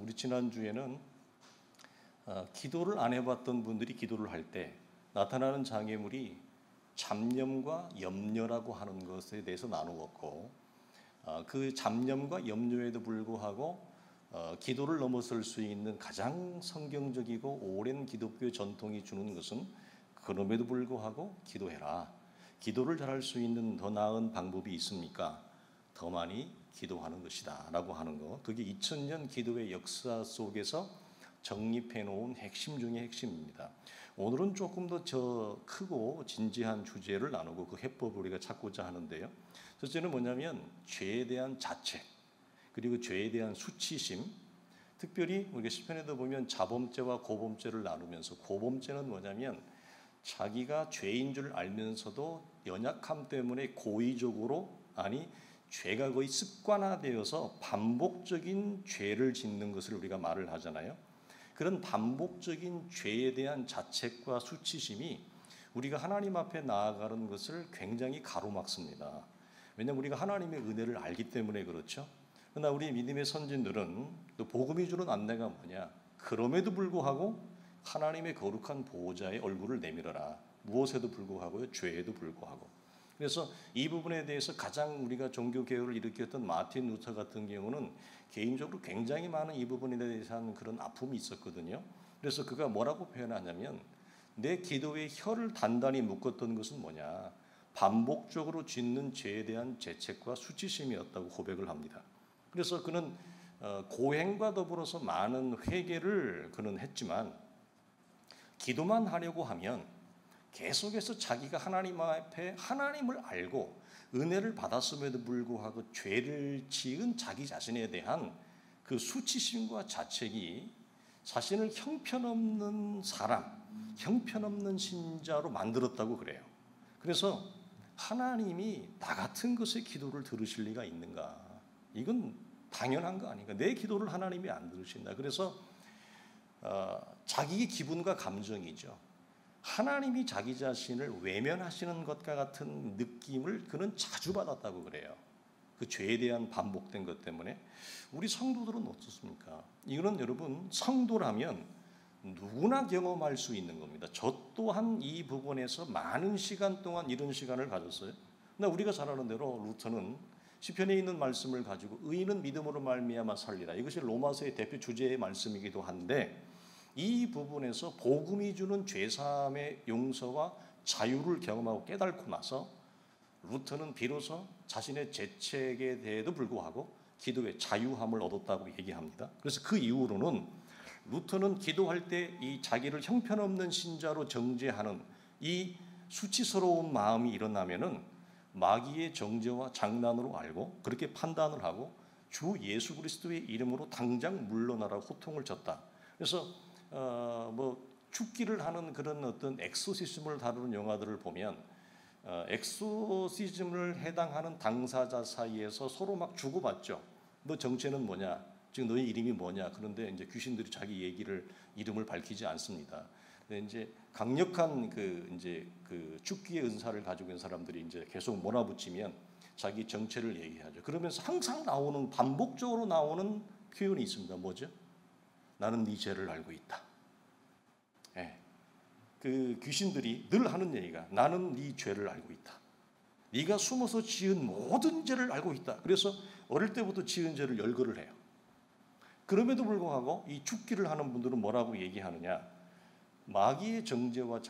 우리 지난주에는 기도를 안 해봤던 분들이 기도를 할 때 나타나는 장애물이 잡념과 염려라고 하는 것에 대해서 나누었고, 그 잡념과 염려에도 불구하고 기도를 넘어설 수 있는 가장 성경적이고 오랜 기독교 전통이 주는 것은 그럼에도 불구하고 기도해라. 기도를 잘할 수 있는 더 나은 방법이 있습니까? 더 많이 기도하는 것이다 라고 하는 거. 그게 2000년 기도의 역사 속에서 정립해 놓은 핵심 중의 핵심입니다. 오늘은 조금 더 크고 진지한 주제를 나누고 그 해법을 우리가 찾고자 하는데요. 첫째는 뭐냐면 죄에 대한 자책, 그리고 죄에 대한 수치심. 특별히 우리가 시편에도 보면 자범죄와 고범죄를 나누면서, 고범죄는 뭐냐면 자기가 죄인 줄 알면서도 연약함 때문에 고의적으로, 아니 죄가 거의 습관화되어서 반복적인 죄를 짓는 것을 우리가 말을 하잖아요. 그런 반복적인 죄에 대한 자책과 수치심이 우리가 하나님 앞에 나아가는 것을 굉장히 가로막습니다. 왜냐하면 우리가 하나님의 은혜를 알기 때문에 그렇죠. 그러나 우리 믿음의 선진들은 또 복음이 주는 안내가 뭐냐? 그럼에도 불구하고 하나님의 거룩한 보호자의 얼굴을 내밀어라. 무엇에도 불구하고요, 죄에도 불구하고. 그래서 이 부분에 대해서 가장 우리가 종교 개혁을 일으켰던 마틴 루터 같은 경우는 개인적으로 굉장히 많은 이 부분에 대한 그런 아픔이 있었거든요. 그래서 그가 뭐라고 표현하냐면, 내 기도의 혀를 단단히 묶었던 것은 뭐냐? 반복적으로 짓는 죄에 대한 죄책과 수치심이었다고 고백을 합니다. 그래서 그는 고행과 더불어서 많은 회개를 그는 했지만, 기도만 하려고 하면 계속해서 자기가 하나님 앞에 하나님을 알고 은혜를 받았음에도 불구하고 죄를 지은 자기 자신에 대한 그 수치심과 자책이 자신을 형편없는 사람, 형편없는 신자로 만들었다고 그래요. 그래서 하나님이 나 같은 것의 기도를 들으실 리가 있는가? 이건 당연한 거 아닌가? 내 기도를 하나님이 안 들으신다. 그래서 자기의 기분과 감정이죠. 하나님이 자기 자신을 외면하시는 것과 같은 느낌을 그는 자주 받았다고 그래요. 그 죄에 대한 반복된 것 때문에. 우리 성도들은 어떻습니까? 이거는 여러분, 성도라면 누구나 경험할 수 있는 겁니다. 저 또한 이 부분에서 많은 시간 동안 이런 시간을 가졌어요. 근데 우리가 잘 아는 대로 루터는 시편에 있는 말씀을 가지고 의인은 믿음으로 말미암아 살리라. 이것이 로마서의 대표 주제의 말씀이기도 한데, 이 부분에서 복음이 주는 죄사함의 용서와 자유를 경험하고 깨닫고 나서 루터는 비로소 자신의 죄책에 대해도 불구하고 기도의 자유함을 얻었다고 얘기합니다. 그래서 그 이후로는 루터는 기도할 때 이 자기를 형편없는 신자로 정죄하는 이 수치스러운 마음이 일어나면은 마귀의 정죄와 장난으로 알고 그렇게 판단을 하고 주 예수 그리스도의 이름으로 당장 물러나라고 호통을 쳤다. 그래서 죽기를 하는 그런 어떤 엑소시즘을 다루는 영화들을 보면 엑소시즘을 해당하는 당사자 사이에서 서로 막 주고받죠. 너 정체는 뭐냐? 지금 너의 이름이 뭐냐? 그런데 이제 귀신들이 자기 이름을 밝히지 않습니다. 근데 이제 강력한 그 죽기의 은사를 가지고 있는 사람들이 이제 계속 몰아붙이면 자기 정체를 얘기하죠. 그러면서 항상 반복적으로 나오는 표현이 있습니다. 뭐죠? 나는 네 죄를 알고 있다. 네. 그 귀신들이 늘 하는 얘기가 나는 네 죄를 알고 있다. 네가 숨어서 지은 모든 죄를 알고 있다. 그래서 어릴 때부터 지은 죄를 열거를 해요. 그럼에도 불구하고 이 죽기를 하는 분들은 뭐라고 얘기하느냐? 마귀의 정죄와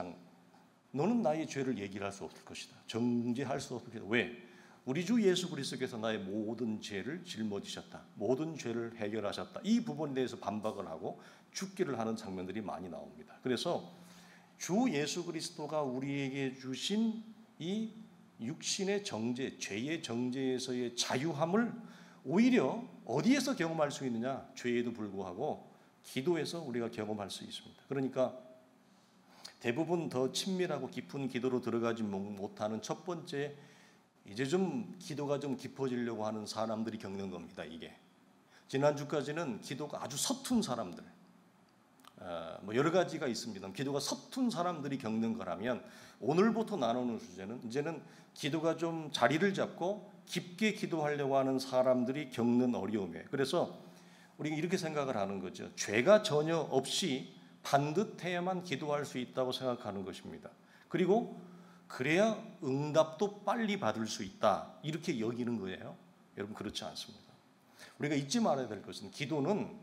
너는 나의 죄를 얘기를 할 수 없을 것이다. 정죄할 수 없을 것이다. 왜? 우리 주 예수 그리스도께서 나의 모든 죄를 짊어지셨다. 모든 죄를 해결하셨다. 이 부분에 대해서 반박을 하고 죽기를 하는 장면들이 많이 나옵니다. 그래서 주 예수 그리스도가 우리에게 주신 이 육신의 정죄, 죄의 정죄에서의 자유함을 오히려 어디에서 경험할 수 있느냐? 죄에도 불구하고 기도에서 우리가 경험할 수 있습니다. 그러니까 대부분 더 친밀하고 깊은 기도로 들어가지 못하는 첫 번째, 이제 좀 기도가 좀 깊어지려고 하는 사람들이 겪는 겁니다. 이게 지난주까지는 기도가 아주 서툰 사람들, 여러 가지가 있습니다. 기도가 서툰 사람들이 겪는 거라면, 오늘부터 나누는 주제는 이제는 기도가 좀 자리를 잡고 깊게 기도하려고 하는 사람들이 겪는 어려움이에요. 그래서 우리가 이렇게 생각을 하는 거죠. 죄가 전혀 없이 반듯해야만 기도할 수 있다고 생각하는 것입니다. 그리고 그래야 응답도 빨리 받을 수 있다, 이렇게 여기는 거예요. 여러분, 그렇지 않습니다. 우리가 잊지 말아야 될 것은 기도는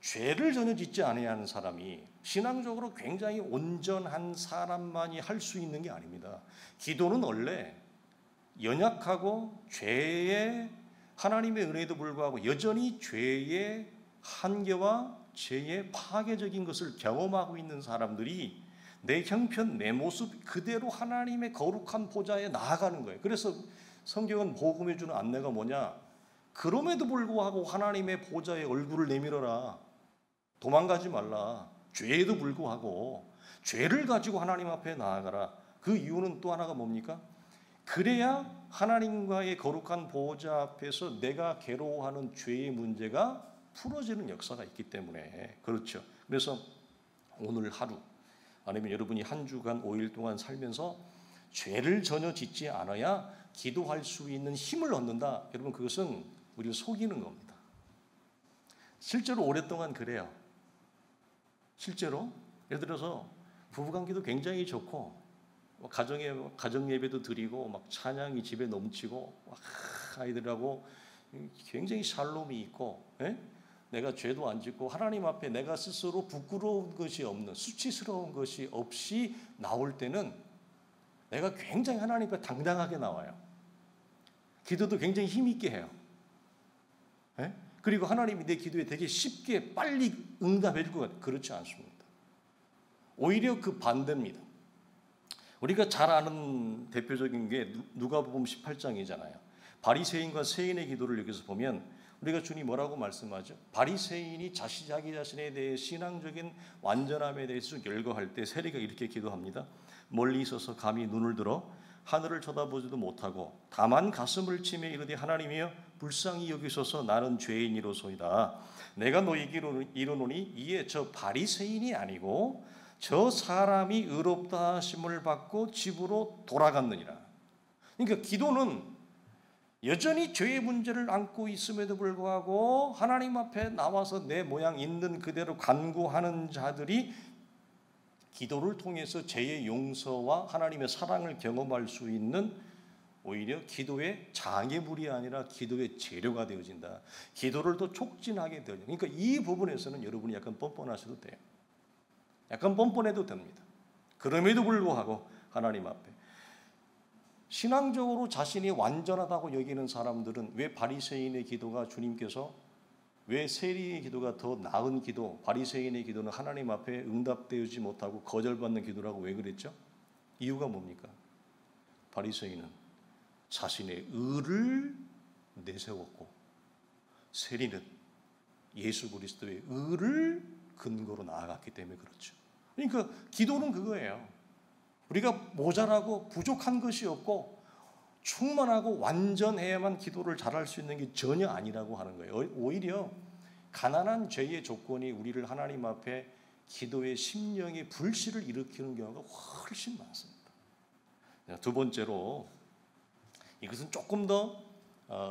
죄를 전혀 짓지 않아야 하는 사람이, 신앙적으로 굉장히 온전한 사람만이 할 수 있는 게 아닙니다. 기도는 원래 연약하고 죄의 하나님의 은혜에도 불구하고 여전히 죄의 한계와 죄의 파괴적인 것을 경험하고 있는 사람들이 내 형편, 내 모습 그대로 하나님의 거룩한 보좌에 나아가는 거예요. 그래서 성경은 복음해 주는 안내가 뭐냐? 그럼에도 불구하고 하나님의 보좌에 얼굴을 내밀어라. 도망가지 말라. 죄에도 불구하고 죄를 가지고 하나님 앞에 나아가라. 그 이유는 또 하나가 뭡니까? 그래야 하나님과의 거룩한 보좌 앞에서 내가 괴로워하는 죄의 문제가 풀어지는 역사가 있기 때문에 그렇죠. 그래서 오늘 하루 아니면 여러분이 한 주간 5일 동안 살면서 죄를 전혀 짓지 않아야 기도할 수 있는 힘을 얻는다. 여러분, 그것은 우리를 속이는 겁니다. 실제로 오랫동안 그래요. 실제로 예를 들어서 부부관계도 굉장히 좋고 가정 예배도 드리고 막 찬양이 집에 넘치고 막 아이들하고 굉장히 샬롬이 있고, 내가 죄도 안 짓고 하나님 앞에 내가 스스로 부끄러운 것이 없는, 수치스러운 것이 없이 나올 때는 내가 굉장히 하나님 앞에 당당하게 나와요. 기도도 굉장히 힘있게 해요. 그리고 하나님이 내 기도에 되게 쉽게 빨리 응답해 줄 것 같아요. 그렇지 않습니다. 오히려 그 반대입니다. 우리가 잘 아는 대표적인 게 누가복음 18장이잖아요. 바리새인과 세인의 기도를 여기서 보면 우리가 주님 뭐라고 말씀하죠? 바리새인이 자기 자신에 대해 신앙적인 완전함에 대해서 열거할 때 세리가 이렇게 기도합니다. 멀리 있어서 감히 눈을 들어 하늘을 쳐다보지도 못하고 다만 가슴을 치며 이르되 하나님이여 불쌍히 여기소서 나는 죄인이로소이다. 내가 너희에게 이르노니 이에 저 바리새인이 아니고 저 사람이 의롭다 하심을 받고 집으로 돌아갔느니라. 그러니까 기도는 여전히 죄의 문제를 안고 있음에도 불구하고 하나님 앞에 나와서 내 모양 있는 그대로 간구하는 자들이 기도를 통해서 죄의 용서와 하나님의 사랑을 경험할 수 있는, 오히려 기도의 장애물이 아니라 기도의 재료가 되어진다. 기도를 더 촉진하게 되어진다. 그러니까 이 부분에서는 여러분이 약간 뻔뻔하셔도 돼요. 약간 뻔뻔해도 됩니다. 그럼에도 불구하고 하나님 앞에 신앙적으로 자신이 완전하다고 여기는 사람들은 왜 바리새인의 기도가 주님께서 왜 세리의 기도가 더 나은 기도, 바리새인의 기도는 하나님 앞에 응답되지 못하고 거절받는 기도라고 왜 그랬죠? 이유가 뭡니까? 바리새인은 자신의 의를 내세웠고 세리는 예수 그리스도의 의를 근거로 나아갔기 때문에 그렇죠. 그러니까 기도는 그거예요. 우리가 모자라고 부족한 것이 없고 충만하고 완전해야만 기도를 잘할 수 있는 게 전혀 아니라고 하는 거예요. 오히려 가난한 죄의 조건이 우리를 하나님 앞에 기도의 심령의 불씨를 일으키는 경우가 훨씬 많습니다. 두 번째로 이것은 조금 더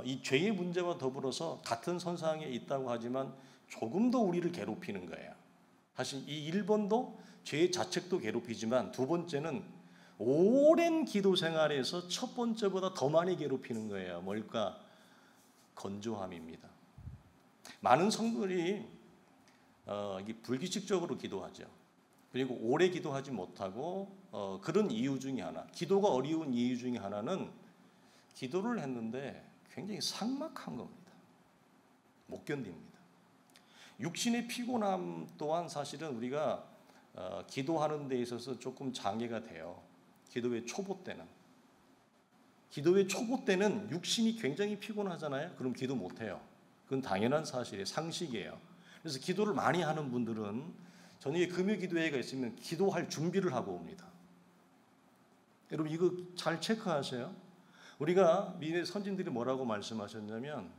이 죄의 문제와 더불어서 같은 선상에 있다고 하지만 조금 더 우리를 괴롭히는 거예요. 사실 이 1번도 죄의 자책도 괴롭히지만 두 번째는 오랜 기도 생활에서 첫 번째보다 더 많이 괴롭히는 거예요. 뭘까? 건조함입니다. 많은 성도들이 불규칙적으로 기도하죠. 그리고 오래 기도하지 못하고 그런 이유 중에 하나, 기도가 어려운 이유 중에 하나는 기도를 했는데 굉장히 삭막한 겁니다. 못 견딥니다. 육신의 피곤함 또한 사실은 우리가 기도하는 데 있어서 조금 장애가 돼요. 기도의 초보 때는 육신이 굉장히 피곤하잖아요. 그럼 기도 못해요. 그건 당연한 사실이에요. 상식이에요. 그래서 기도를 많이 하는 분들은 저녁에 금요 기도회가 있으면 기도할 준비를 하고 옵니다. 여러분 이거 잘 체크하세요. 우리가 미래 선진들이 뭐라고 말씀하셨냐면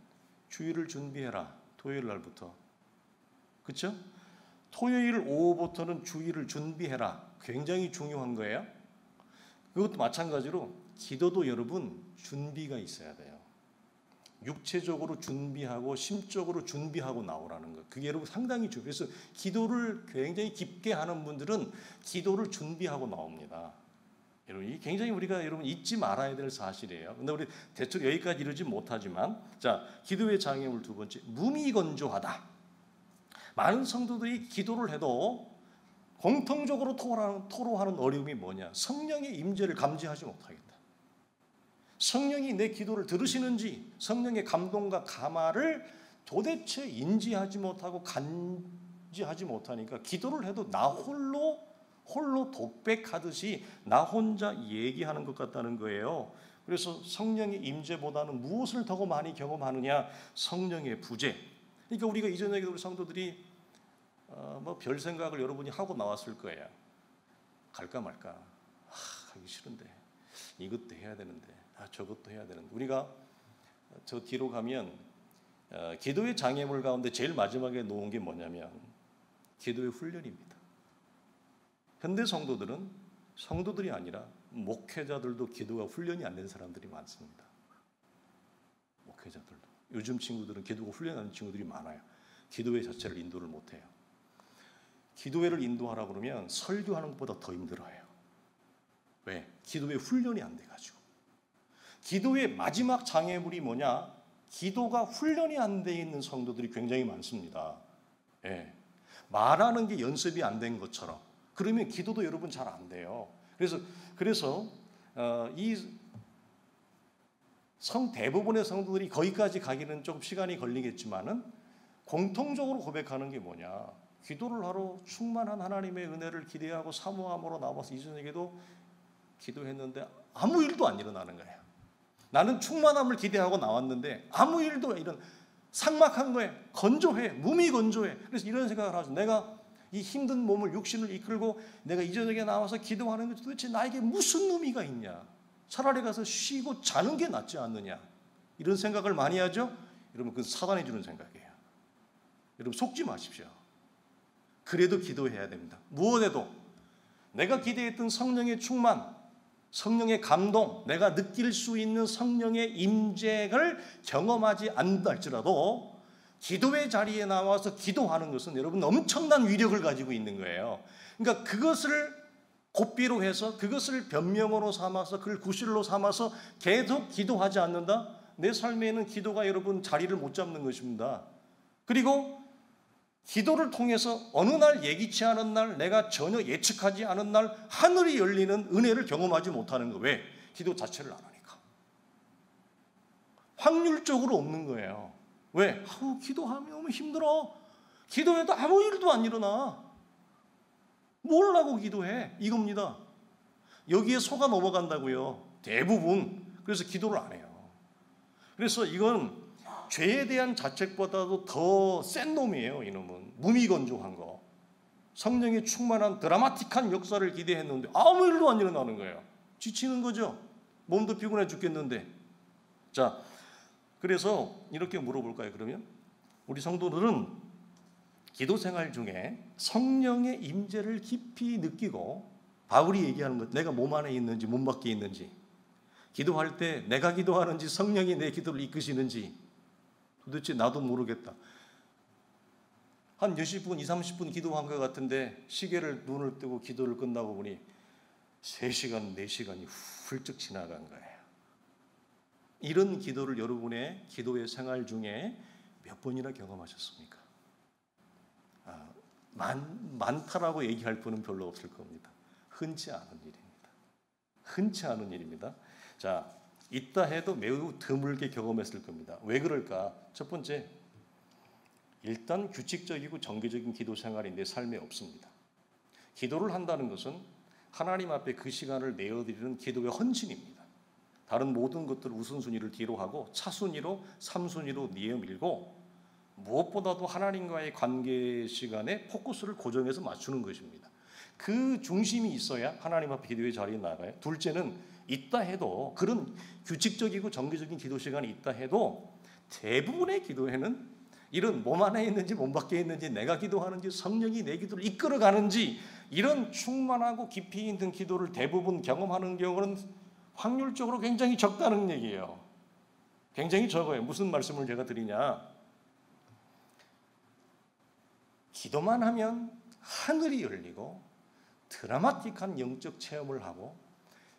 주일을 준비해라. 토요일 날부터. 그렇죠? 토요일 오후부터는 주일을 준비해라. 굉장히 중요한 거예요. 그것도 마찬가지로 기도도 여러분 준비가 있어야 돼요. 육체적으로 준비하고 심적으로 준비하고 나오라는 것. 그게 여러분 상당히 중요해요. 그래서 기도를 굉장히 깊게 하는 분들은 기도를 준비하고 나옵니다. 여러분, 이 굉장히 우리가 여러분 잊지 말아야 될 사실이에요. 근데 우리 대충 여기까지 이르지 못하지만, 자, 기도의 장애물 두 번째, 무미건조하다. 많은 성도들이 기도를 해도 공통적으로 토로하는 어려움이 뭐냐? 성령의 임재를 감지하지 못하겠다. 성령이 내 기도를 들으시는지, 성령의 감동과 감화를 도대체 인지하지 못하고 간지하지 못하니까 기도를 해도 나 홀로 독백하듯이 나 혼자 얘기하는 것 같다는 거예요. 그래서 성령의 임재보다는 무엇을 더 많이 경험하느냐? 성령의 부재. 그러니까 우리가 이전에 우리 성도들이 뭐 별 생각을 여러분이 하고 나왔을 거예요. 갈까 말까. 가기 싫은데. 이것도 해야 되는데. 저것도 해야 되는데. 우리가 저 뒤로 가면 기도의 장애물 가운데 제일 마지막에 놓은 게 뭐냐면 기도의 훈련입니다. 현대 성도들은 성도들이 아니라 목회자들도 기도가 훈련이 안 된 사람들이 많습니다. 목회자들도. 요즘 친구들은 기도가 훈련하는 친구들이 많아요. 기도회 자체를 인도를 못해요. 기도회를 인도하라 그러면 설교하는 것보다 더 힘들어해요. 왜? 기도회 훈련이 안 돼가지고. 기도의 마지막 장애물이 뭐냐? 기도가 훈련이 안 돼 있는 성도들이 굉장히 많습니다. 예. 말하는 게 연습이 안 된 것처럼. 그러면 기도도 여러분 잘 안 돼요. 그래서 이 대부분의 성도들이 거기까지 가기는 조금 시간이 걸리겠지만은 공통적으로 고백하는 게 뭐냐? 기도를 하러 충만한 하나님의 은혜를 기대하고 사모함으로 나와서 이전에게도 기도했는데 아무 일도 안 일어나는 거예요. 나는 충만함을 기대하고 나왔는데 아무 일도 이런 삭막한 거예요. 건조해, 몸이 건조해. 그래서 이런 생각을 하죠. 내가 이 힘든 몸을 육신을 이끌고 내가 이전에 나와서 기도하는 게 도대체 나에게 무슨 의미가 있냐? 차라리 가서 쉬고 자는 게 낫지 않느냐? 이런 생각을 많이 하죠. 여러분, 그건 사단이 주는 생각이에요. 여러분, 속지 마십시오. 그래도 기도해야 됩니다. 무엇에도 내가 기대했던 성령의 충만, 성령의 감동, 내가 느낄 수 있는 성령의 임재를 경험하지 않는다 할지라도 기도의 자리에 나와서 기도하는 것은 여러분 엄청난 위력을 가지고 있는 거예요. 그러니까 그것을 고삐로 해서 그것을 변명으로 삼아서 그걸 구실로 삼아서 계속 기도하지 않는다? 내 삶에는 기도가 여러분 자리를 못 잡는 것입니다. 그리고 기도를 통해서 어느 날 예기치 않은 날, 내가 전혀 예측하지 않은 날 하늘이 열리는 은혜를 경험하지 못하는 거. 왜? 기도 자체를 안 하니까. 확률적으로 없는 거예요. 왜? 기도하면 너무 힘들어. 기도해도 아무 일도 안 일어나. 뭘 하고 기도해? 이겁니다. 여기에 속아 넘어간다고요. 대부분. 그래서 기도를 안 해요. 그래서 이건 죄에 대한 자책보다도 더 센 놈이에요. 이놈은 무미건조한 거. 성령의 충만한 드라마틱한 역사를 기대했는데 아무 일도 안 일어나는 거예요. 지치는 거죠. 몸도 피곤해 죽겠는데. 자, 그래서 이렇게 물어볼까요? 그러면 우리 성도들은 기도 생활 중에 성령의 임재를 깊이 느끼고, 바울이 얘기하는 것, 내가 몸 안에 있는지 몸 밖에 있는지, 기도할 때 내가 기도하는지 성령이 내 기도를 이끄시는지 도대체 나도 모르겠다. 한 몇십 분, 20, 30분 기도한 것 같은데 시계를 눈을 뜨고 기도를 끝나고 보니 3시간, 4시간이 훌쩍 지나간 거예요. 이런 기도를 여러분의 기도의 생활 중에 몇 번이나 경험하셨습니까? 많다라고 얘기할 분은 별로 없을 겁니다. 흔치 않은 일입니다. 흔치 않은 일입니다. 자, 있다 해도 매우 드물게 경험했을 겁니다. 왜 그럴까? 첫 번째, 일단 규칙적이고 정기적인 기도 생활이 내 삶에 없습니다. 기도를 한다는 것은 하나님 앞에 그 시간을 내어드리는 기도의 헌신입니다. 다른 모든 것들 우선순위를 뒤로 하고 차순위로 3순위로 내어밀고 무엇보다도 하나님과의 관계 시간에 포커스를 고정해서 맞추는 것입니다. 그 중심이 있어야 하나님 앞에 기도의 자리에 나가요. 둘째는 있다 해도, 그런 규칙적이고 정기적인 기도 시간이 있다 해도 대부분의 기도에는 이런 몸 안에 있는지 몸 밖에 있는지, 내가 기도하는지 성령이 내 기도를 이끌어가는지, 이런 충만하고 깊이 있는 기도를 대부분 경험하는 경우는 확률적으로 굉장히 적다는 얘기예요. 굉장히 적어요. 무슨 말씀을 제가 드리냐? 기도만 하면 하늘이 열리고 드라마틱한 영적 체험을 하고,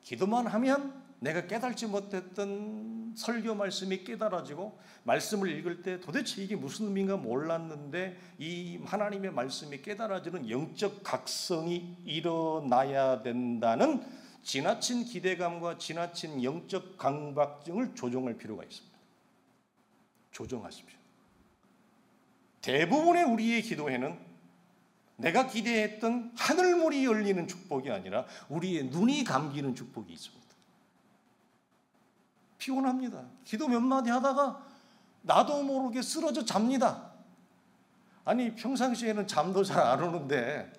기도만 하면 내가 깨달지 못했던 설교 말씀이 깨달아지고, 말씀을 읽을 때 도대체 이게 무슨 의미인가 몰랐는데 이 하나님의 말씀이 깨달아지는 영적 각성이 일어나야 된다는 지나친 기대감과 지나친 영적 강박증을 조정할 필요가 있습니다. 조정하십시오. 대부분의 우리의 기도에는 내가 기대했던 하늘문이 열리는 축복이 아니라 우리의 눈이 감기는 축복이 있습니다. 피곤합니다. 기도 몇 마디 하다가 나도 모르게 쓰러져 잡니다. 아니, 평상시에는 잠도 잘 안 오는데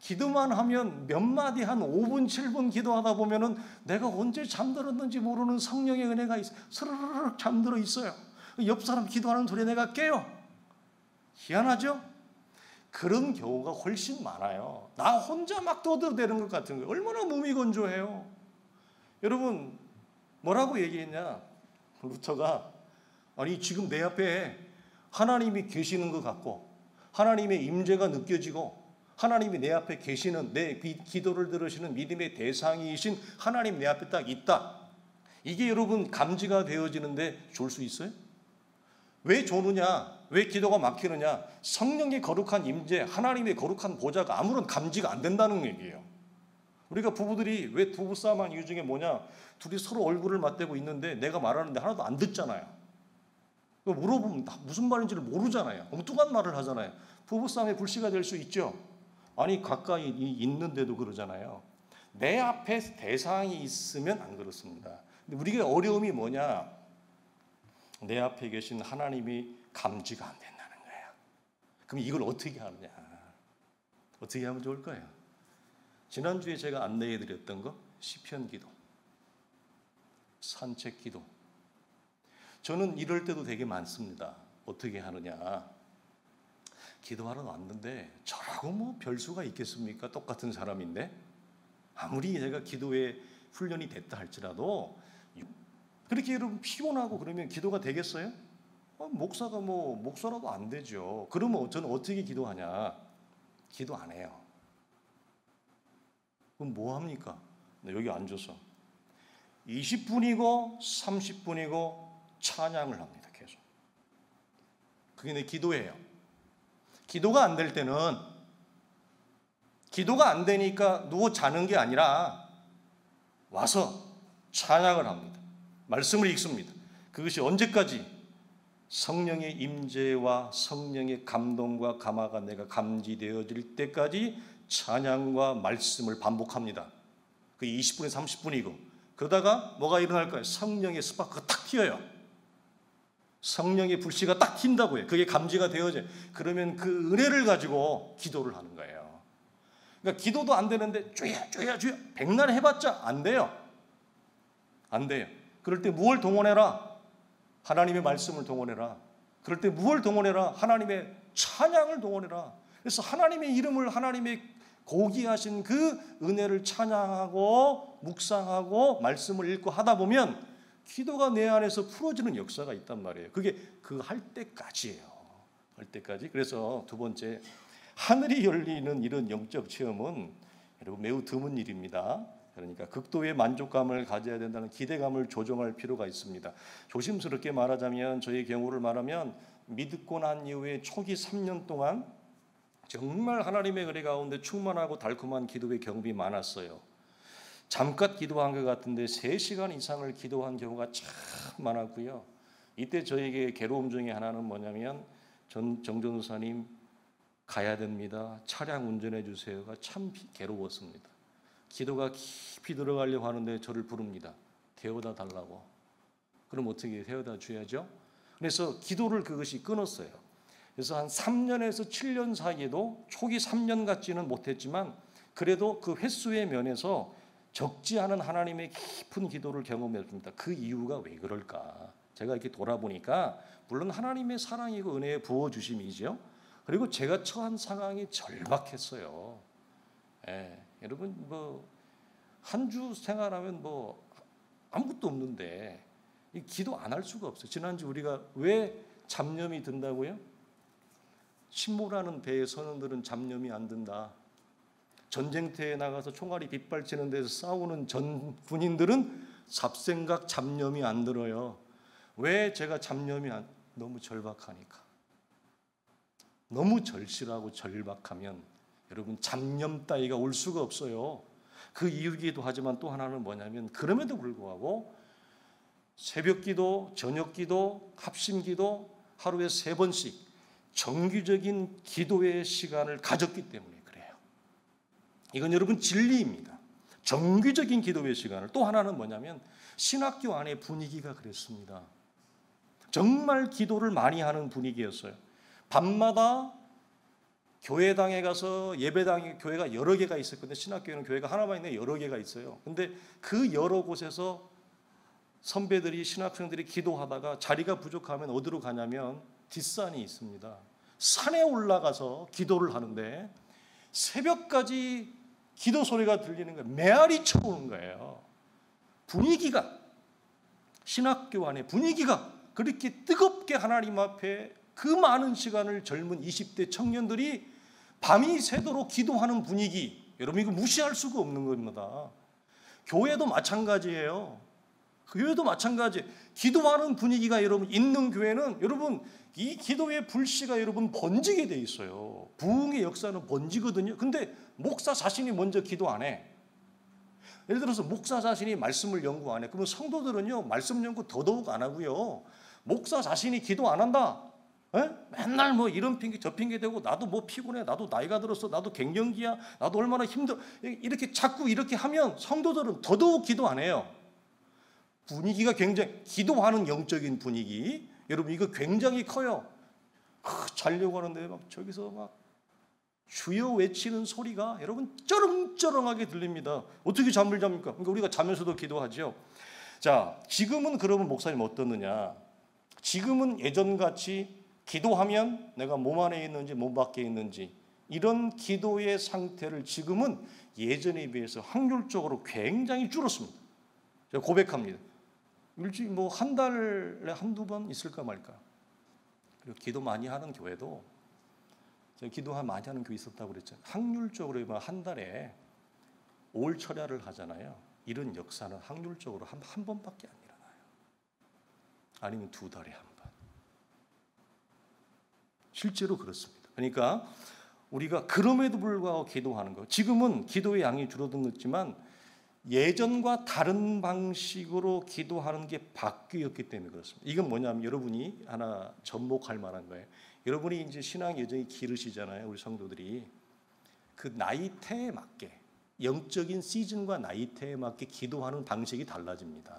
기도만 하면 몇 마디 한 5분, 7분 기도하다 보면은 내가 언제 잠들었는지 모르는 성령의 은혜가 있어. 스르르륵 잠들어 있어요. 옆 사람 기도하는 소리에 내가 깨요. 희한하죠? 그런 경우가 훨씬 많아요. 나 혼자 막 떠들어대는 것 같은 거예요. 얼마나 몸이 건조해요. 여러분, 뭐라고 얘기했냐? 루터가, 아니 지금 내 앞에 하나님이 계시는 것 같고 하나님의 임재가 느껴지고 하나님이 내 앞에 계시는, 내 기도를 들으시는 믿음의 대상이신 하나님 내 앞에 딱 있다. 이게 여러분 감지가 되어지는데 좋을 수 있어요? 왜 좋느냐? 왜 기도가 막히느냐? 성령의 거룩한 임재, 하나님의 거룩한 보좌가 아무런 감지가 안 된다는 얘기예요. 우리가 부부들이 왜 부부싸움한 이유 중에 뭐냐? 둘이 서로 얼굴을 맞대고 있는데 내가 말하는데 하나도 안 듣잖아요. 물어보면 무슨 말인지를 모르잖아요. 엉뚱한 말을 하잖아요. 부부싸움의 불씨가 될 수 있죠. 아니 가까이 있는데도 그러잖아요. 내 앞에 대상이 있으면 안 그렇습니다. 근데 우리가 어려움이 뭐냐? 내 앞에 계신 하나님이 감지가 안 된다는 거예요. 그럼 이걸 어떻게 하느냐? 어떻게 하면 좋을까요? 지난주에 제가 안내해 드렸던 거, 시편 기도, 산책 기도. 저는 이럴 때도 되게 많습니다. 어떻게 하느냐? 기도하러 왔는데 저라고 뭐 별수가 있겠습니까? 똑같은 사람인데. 아무리 제가 기도에 훈련이 됐다 할지라도 그렇게 여러분 피곤하고 그러면 기도가 되겠어요? 목사가 목사라도 안 되죠. 그러면 저는 어떻게 기도하냐? 기도 안 해요. 그럼 뭐 합니까? 여기 앉아서 20분이고 30분이고 찬양을 합니다. 계속. 그게 내 기도예요. 기도가 안 될 때는, 기도가 안 되니까 누워 자는 게 아니라 와서 찬양을 합니다. 말씀을 읽습니다. 그것이 언제까지? 성령의 임재와 성령의 감동과 감화가 내가 감지되어질 때까지 찬양과 말씀을 반복합니다. 그 20분에 30분이고, 그러다가 뭐가 일어날까요? 성령의 스파크가 탁 튀어요. 성령의 불씨가 딱 튄다고요. 그게 감지가 되어져요. 그러면 그 은혜를 가지고 기도를 하는 거예요. 그러니까 기도도 안 되는데 주여 주여 주여 백날 해봤자 안 돼요. 안 돼요. 그럴 때 무엇을 동원해라? 하나님의 말씀을 동원해라. 그럴 때 무엇을 동원해라? 하나님의 찬양을 동원해라. 그래서 하나님의 이름을, 하나님의 고귀하신 그 은혜를 찬양하고 묵상하고 말씀을 읽고 하다 보면 기도가 내 안에서 풀어지는 역사가 있단 말이에요. 그게 그 할 때까지예요. 할 때까지. 그래서 두 번째, 하늘이 열리는 이런 영적 체험은 여러분 매우 드문 일입니다. 그러니까 극도의 만족감을 가져야 된다는 기대감을 조정할 필요가 있습니다. 조심스럽게 말하자면, 저의 경우를 말하면 믿고 난 이후에 초기 3년 동안 정말 하나님의 은혜 가운데 충만하고 달콤한 기도의 경험이 많았어요. 잠깐 기도한 것 같은데 3시간 이상을 기도한 경우가 참 많았고요. 이때 저에게 괴로움 중에 하나는 뭐냐면, 정전사님 가야 됩니다. 차량 운전해 주세요가 참 괴로웠습니다. 기도가 깊이 들어가려고 하는데 저를 부릅니다. 데워다 달라고. 그럼 어떻게 데워다 줘야죠? 그래서 기도를 그것이 끊었어요. 그래서 한 3년에서 7년 사이에도 초기 3년 같지는 못했지만 그래도 그 횟수의 면에서 적지 않은 하나님의 깊은 기도를 경험했습니다. 그 이유가 왜 그럴까? 제가 이렇게 돌아보니까 물론 하나님의 사랑이고 은혜의 부어주심이죠. 그리고 제가 처한 상황이 절박했어요. 여러분 한 주 생활하면 아무것도 없는데 이 기도 안 할 수가 없어요. 지난주 우리가 왜 잡념이 든다고요? 침몰하는 배의 선원들은 잡념이 안 든다. 전쟁터에 나가서 총알이 빗발치는 데서 싸우는 전 군인들은 잡생각 잡념이 안 들어요. 왜 제가 잡념이 너무 절박하니까. 너무 절실하고 절박하면 여러분 잡념 따위가 올 수가 없어요. 그 이유기도 하지만 또 하나는 뭐냐면 그럼에도 불구하고 새벽기도, 저녁기도, 합심기도 하루에 3번씩 정기적인 기도의 시간을 가졌기 때문에 그래요. 이건 여러분 진리입니다. 정기적인 기도의 시간을. 또 하나는 뭐냐면 신학교 안의 분위기가 그랬습니다. 정말 기도를 많이 하는 분위기였어요. 밤마다 교회당에 가서 예배당에 교회가 여러 개가 있었거든요. 신학교에는 교회가 하나만 있는데 여러 개가 있어요. 근데 그 여러 곳에서 선배들이 신학생들이 기도하다가 자리가 부족하면 어디로 가냐면 뒷산이 있습니다. 산에 올라가서 기도를 하는데 새벽까지 기도 소리가 들리는 거예요. 메아리 쳐오는 거예요. 분위기가 신학교 안에 분위기가 그렇게 뜨겁게 하나님 앞에 그 많은 시간을 젊은 20대 청년들이 밤이 새도록 기도하는 분위기, 여러분 이거 무시할 수가 없는 겁니다. 교회도 마찬가지예요. 교회도 마찬가지. 기도하는 분위기가 여러분 있는 교회는 여러분 이 기도의 불씨가 여러분 번지게 돼 있어요. 부흥의 역사는 번지거든요. 근데 목사 자신이 먼저 기도 안 해. 예를 들어서 목사 자신이 말씀을 연구 안 해. 그러면 성도들은요 말씀 연구 더더욱 안 하고요. 목사 자신이 기도 안 한다. 에? 맨날 뭐 이런 핑계 저 핑계 대고 나도 뭐 피곤해. 나도 나이가 들었어. 나도 갱년기야. 나도 얼마나 힘들어. 이렇게 자꾸 이렇게 하면 성도들은 더더욱 기도 안 해요. 분위기가 굉장히 기도하는 영적인 분위기. 여러분 이거 굉장히 커요. 자려고 하는데 막 저기서 막 주여 외치는 소리가 여러분 쩌렁쩌렁하게 들립니다. 어떻게 잠을 잡니까? 그러니까 우리가 자면서도 기도하죠. 자, 지금은 그러면 목사님 어떻느냐? 지금은 예전같이 기도하면 내가 몸 안에 있는지 몸 밖에 있는지 이런 기도의 상태를 지금은 예전에 비해서 확률적으로 굉장히 줄었습니다. 제가 고백합니다. 일주일 뭐 한 달에 한두 번 있을까 말까. 그리고 기도 많이 하는 교회도 제가 기도 많이 하는 교회 있었다고 그랬잖아요. 확률적으로 한 달에 올 철야를 하잖아요. 이런 역사는 확률적으로 한 번밖에 안 일어나요. 아니면 2달에 한 번. 실제로 그렇습니다. 그러니까 우리가 그럼에도 불구하고 기도하는 거. 지금은 기도의 양이 줄어들었지만 예전과 다른 방식으로 기도하는 게 바뀌었기 때문에 그렇습니다. 이건 뭐냐면 여러분이 하나 접목할 만한 거예요. 여러분이 이제 신앙 여정이 길으시잖아요. 우리 성도들이 그 나이대에 맞게 영적인 시즌과 나이대에 맞게 기도하는 방식이 달라집니다.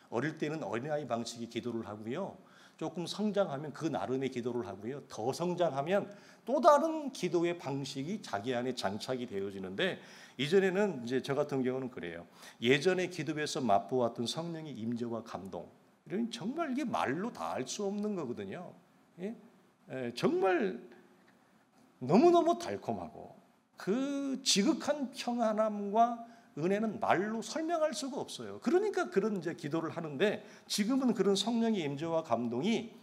어릴 때는 어린아이 방식의 기도를 하고요. 조금 성장하면 그 나름의 기도를 하고요. 더 성장하면 또 다른 기도의 방식이 자기 안에 장착이 되어지는데 이전에는 이제 저 같은 경우는 그래요. 예전에 기도에서 맛보았던 성령의 임재와 감동 이런 정말 이게 말로 다 알 수 없는 거거든요. 예? 정말 너무너무 달콤하고 그 지극한 평안함과 은혜는 말로 설명할 수가 없어요. 그러니까 그런 이제 기도를 하는데 지금은 그런 성령의 임재와 감동이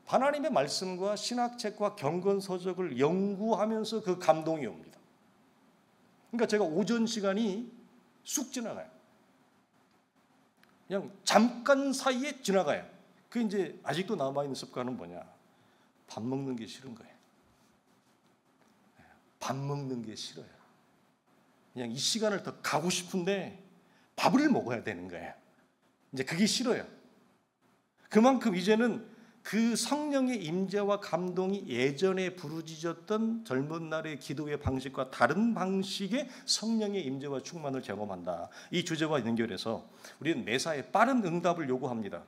하나님의 말씀과 신학책과 경건서적을 연구하면서 그 감동이 옵니다. 그러니까 제가 오전 시간이 쑥 지나가요. 그냥 잠깐 사이에 지나가요. 그 이제 아직도 남아있는 습관은 뭐냐? 밥 먹는 게 싫은 거예요. 밥 먹는 게 싫어요. 그냥 이 시간을 더 가고 싶은데 밥을 먹어야 되는 거예요. 이제 그게 싫어요. 그만큼 이제는 그 성령의 임재와 감동이 예전에 부르짖었던 젊은 날의 기도의 방식과 다른 방식의 성령의 임재와 충만을 경험한다. 이 주제와 연결해서 우리는 매사에 빠른 응답을 요구합니다.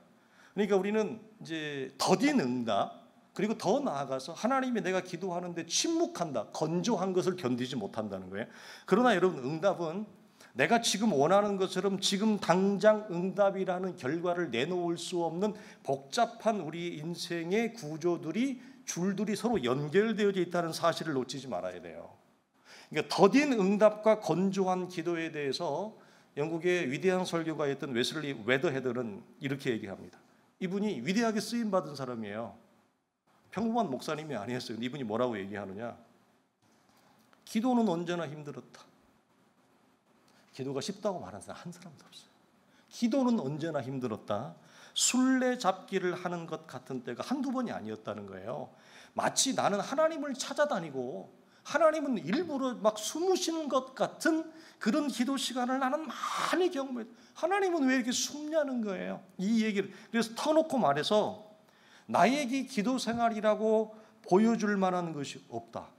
그러니까 우리는 이제 더딘 응답 그리고 더 나아가서 하나님이 내가 기도하는데 침묵한다. 건조한 것을 견디지 못한다는 거예요. 그러나 여러분 응답은 내가 지금 원하는 것처럼 지금 당장 응답이라는 결과를 내놓을 수 없는 복잡한 우리 인생의 구조들이 줄들이 서로 연결되어 있다는 사실을 놓치지 말아야 돼요. 그러니까 더딘 응답과 건조한 기도에 대해서 영국의 위대한 설교가였던 웨슬리 웨더헤드는 이렇게 얘기합니다. 이분이 위대하게 쓰임받은 사람이에요. 평범한 목사님이 아니었어요. 이분이 뭐라고 얘기하느냐? 기도는 언제나 힘들었다. 기도가 쉽다고 말하는 사람 한 사람도 없어요. 기도는 언제나 힘들었다. 술래잡기를 하는 것 같은 때가 한두 번이 아니었다는 거예요. 마치 나는 하나님을 찾아다니고 하나님은 일부러 막 숨으시는 것 같은 그런 기도 시간을 나는 많이 경험했어요. 하나님은 왜 이렇게 숨냐는 거예요. 이 얘기를 그래서 터놓고 말해서 나에게 기도 생활이라고 보여줄 만한 것이 없다.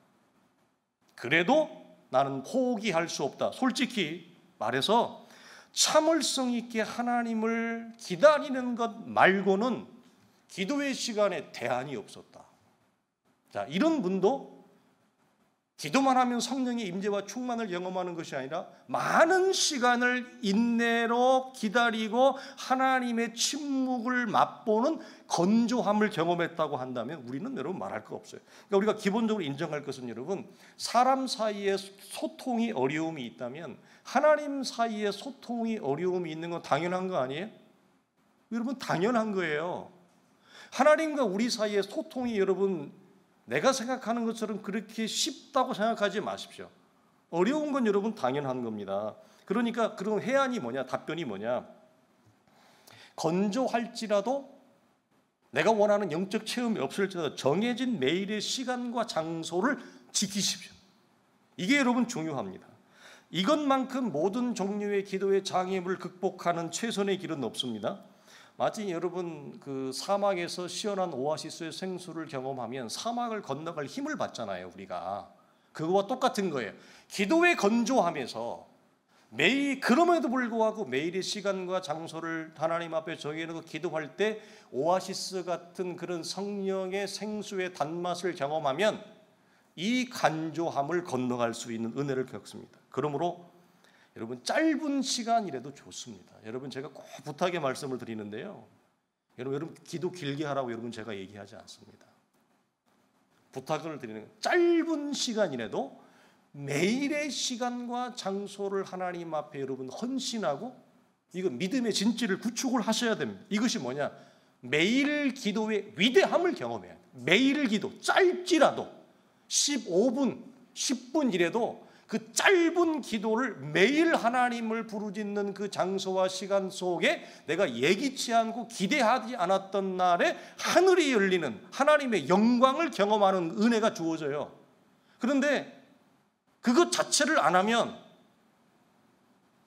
그래도 나는 포기할 수 없다. 솔직히 말해서 참을성 있게 하나님을 기다리는 것 말고는 기도의 시간에 대안이 없었다. 자, 이런 분도 기도만 하면 성령의 임재와 충만을 경험하는 것이 아니라 많은 시간을 인내로 기다리고 하나님의 침묵을 맛보는 건조함을 경험했다고 한다면 우리는 여러분 말할 거 없어요. 그러니까 우리가 기본적으로 인정할 것은 여러분 사람 사이에 소통이 어려움이 있다면 하나님 사이에 소통이 어려움이 있는 건 당연한 거 아니에요? 여러분 당연한 거예요. 하나님과 우리 사이에 소통이 여러분 내가 생각하는 것처럼 그렇게 쉽다고 생각하지 마십시오. 어려운 건 여러분 당연한 겁니다. 그러니까 그런 해안이 뭐냐? 답변이 뭐냐? 건조할지라도 내가 원하는 영적 체험이 없을지라도 정해진 매일의 시간과 장소를 지키십시오. 이게 여러분 중요합니다. 이것만큼 모든 종류의 기도의 장애물을 극복하는 최선의 길은 없습니다. 마치 여러분 그 사막에서 시원한 오아시스의 생수를 경험하면 사막을 건너갈 힘을 받잖아요. 우리가 그거와 똑같은 거예요. 기도에 건조하면서 매일 그럼에도 불구하고 매일의 시간과 장소를 하나님 앞에 정해놓고 기도할 때 오아시스 같은 그런 성령의 생수의 단맛을 경험하면 이 간조함을 건너갈 수 있는 은혜를 겪습니다. 그러므로 여러분 짧은 시간이라도 좋습니다. 여러분 제가 꼭 부탁의 말씀을 드리는데요. 여러분 기도 길게 하라고 여러분 제가 얘기하지 않습니다. 부탁을 드리는 짧은 시간이라도 매일의 시간과 장소를 하나님 앞에 여러분 헌신하고 이거 믿음의 진지를 구축을 하셔야 됩니다. 이것이 뭐냐? 매일 기도의 위대함을 경험해야 돼요. 매일 기도 짧지라도 15분, 10분이라도 그 짧은 기도를 매일 하나님을 부르짖는 그 장소와 시간 속에 내가 예기치 않고 기대하지 않았던 날에 하늘이 열리는 하나님의 영광을 경험하는 은혜가 주어져요. 그런데 그것 자체를 안 하면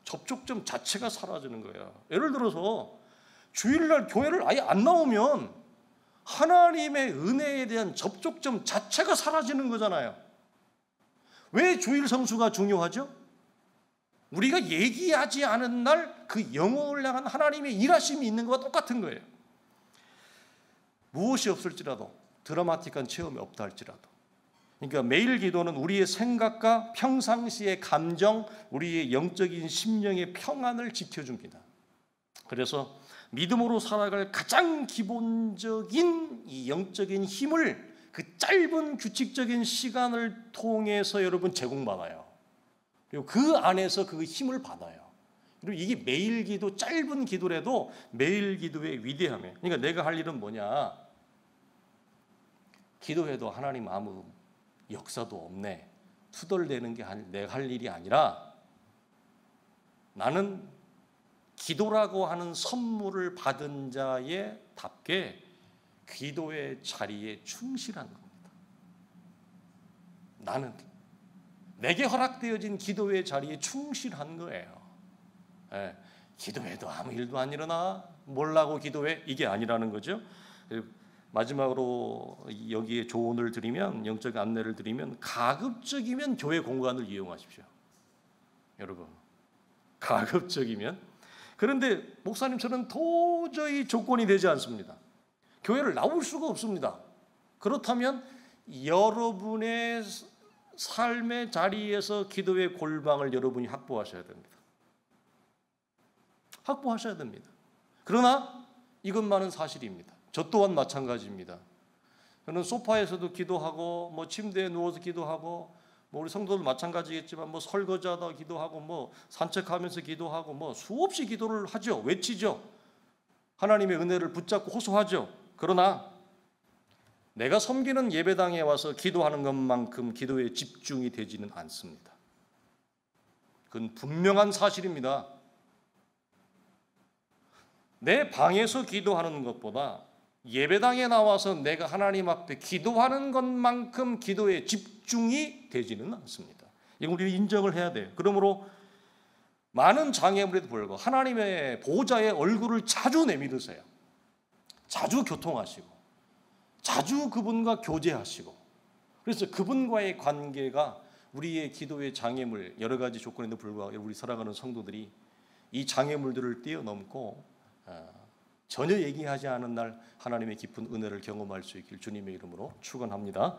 접촉점 자체가 사라지는 거예요. 예를 들어서 주일날 교회를 아예 안 나오면 하나님의 은혜에 대한 접촉점 자체가 사라지는 거잖아요. 왜 주일 성수가 중요하죠? 우리가 얘기하지 않은 날 그 영혼을 향한 하나님의 일하심이 있는 것과 똑같은 거예요. 무엇이 없을지라도 드라마틱한 체험이 없다 할지라도 그러니까 매일 기도는 우리의 생각과 평상시의 감정, 우리의 영적인 심령의 평안을 지켜줍니다. 그래서 믿음으로 살아갈 가장 기본적인 이 영적인 힘을 그 짧은 규칙적인 시간을 통해서 여러분 제공받아요. 그리고 그 안에서 그 힘을 받아요. 그리고 이게 매일 기도, 짧은 기도라도 매일 기도의 위대함이에요. 그러니까 내가 할 일은 뭐냐? 기도해도 하나님 아무 역사도 없네. 투덜대는 게 내가 할 일이 아니라 나는 기도라고 하는 선물을 받은 자의 답게 기도의 자리에 충실한 겁니다. 나는 내게 허락되어진 기도의 자리에 충실한 거예요. 예, 기도해도 아무 일도 안 일어나? 뭘라고 기도해? 이게 아니라는 거죠. 마지막으로 여기에 조언을 드리면, 영적 안내를 드리면 가급적이면 교회 공간을 이용하십시오. 여러분, 가급적이면. 그런데 목사님 저는 도저히 조건이 되지 않습니다. 교회를 나올 수가 없습니다. 그렇다면 여러분의 삶의 자리에서 기도의 골방을 여러분이 확보하셔야 됩니다. 확보하셔야 됩니다. 그러나 이것만은 사실입니다. 저 또한 마찬가지입니다. 저는 소파에서도 기도하고 침대에 누워서 기도하고 뭐 우리 성도들 마찬가지겠지만 뭐 설거지하다 기도하고 뭐 산책하면서 기도하고 뭐 수없이 기도를 하죠. 외치죠. 하나님의 은혜를 붙잡고 호소하죠. 그러나 내가 섬기는 예배당에 와서 기도하는 것만큼 기도에 집중이 되지는 않습니다. 그건 분명한 사실입니다. 내 방에서 기도하는 것보다 예배당에 나와서 내가 하나님 앞에 기도하는 것만큼 기도에 집중이 되지는 않습니다. 이건 우리 인정을 해야 돼요. 그러므로 많은 장애물에도 불구하고 하나님의 보호자의 얼굴을 자주 내밀으세요. 자주 교통하시고 자주 그분과 교제하시고, 그래서 그분과의 관계가 우리의 기도의 장애물, 여러 가지 조건에도 불구하고 우리 살아가는 성도들이 이 장애물들을 뛰어넘고 전혀 얘기하지 않은 날 하나님의 깊은 은혜를 경험할 수 있길 주님의 이름으로 축원합니다.